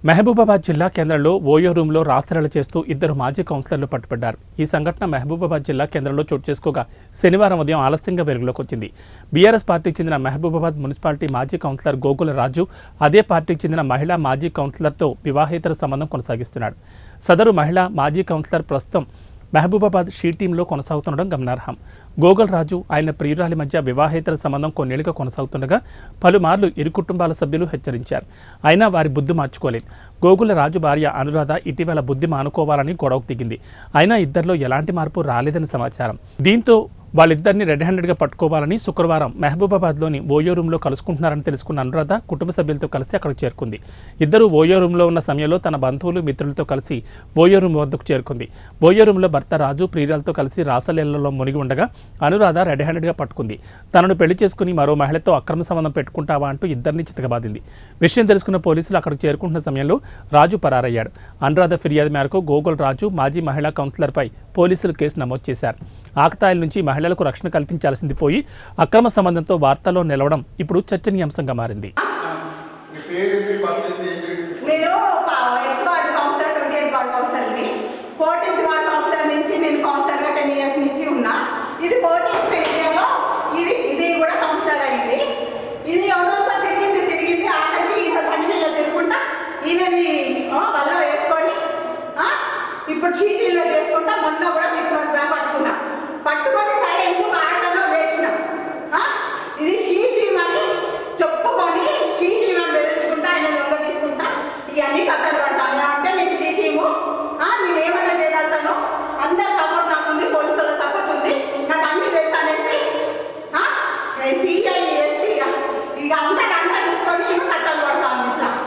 మహబూబాబాద్ జిల్లా కేంద్రంలో ఓయో రూమ్లో రాత్రలు చేస్తూ ఇద్దరు మాజీ కౌన్సిలర్లు పట్టుబడ్డారు. ఈ సంఘటన మహబూబాబాద్ జిల్లా కేంద్రంలో చోటు చేసుకోగా శనివారం ఉదయం ఆలస్యంగా వెలుగులోకి వచ్చింది. బీఆర్ఎస్ పార్టీకి చెందిన మహబూబాబాద్ మున్సిపాలిటీ మాజీ కౌన్సిలర్ గోగుల రాజు అదే పార్టీకి చెందిన మహిళా మాజీ కౌన్సిలర్తో వివాహేతర సంబంధం కొనసాగిస్తున్నాడు. సదరు మహిళా మాజీ కౌన్సిలర్ ప్రస్తుతం మహబూబాబాద్ షీ టీంలో కొనసాగుతుండడం గమనార్హం. గోగుల్ రాజు ఆయన ప్రియురాలి మధ్య వివాహేతర సంబంధం కొన్నేళ్లుగా కొనసాగుతుండగా పలుమార్లు ఇరు కుటుంబాల సభ్యులు హెచ్చరించారు. అయినా వారి బుద్ధి మార్చుకోలేదు. గోగుల రాజు భార్య అనురాధ ఇటీవల బుద్ధి మానుకోవాలని గొడవకు దిగింది. అయినా ఇద్దరిలో ఎలాంటి మార్పు రాలేదని సమాచారం. దీంతో వాళ్ళిద్దరిని రెడ్ హ్యాండెడ్గా పట్టుకోవాలని శుక్రవారం మహబూబాబాద్లోని ఓయో రూమ్లో కలుసుకుంటున్నారని తెలుసుకున్న అనురాధ కుటుంబ సభ్యులతో కలిసి అక్కడికి చేరుకుంది. ఇద్దరు ఓయో రూమ్లో ఉన్న సమయంలో తన బంధువులు మిత్రులతో కలిసి ఓయో రూమ్ వద్దకు చేరుకుంది. ఓయో రూమ్లో భర్త రాజు ప్రియురాలతో కలిసి రాసలీలలో మునిగి ఉండగా అనురాధ రెడ్ హ్యాండెడ్గా పట్టుకుంది. తనను పెళ్లి చేసుకుని మరో మహిళతో అక్రమ సంబంధం పెట్టుకుంటావా అంటూ ఇద్దరిని చితకబాదింది. విషయం తెలుసుకున్న పోలీసులు అక్కడికి చేరుకుంటున్న సమయంలో రాజు పరారయ్యాడు. అనురాధ ఫిర్యాదు మేరకు గోగుల్ రాజు మాజీ మహిళా కౌన్సిలర్పై పోలీసులు కేసు నమోదు చేశారు. ఆకతాయిల నుంచి మహిళలకు రక్షణ కల్పించాల్సింది పోయి అక్రమ సంబంధంతో వార్తల్లో నిలవడం ఇప్పుడు చర్చనీయాంశంగా మారింది. ఇప్పుడు చీటీలో చేసుకుంటా మొన్న కూడా 6 months బ్యాక్ పట్టుకున్నా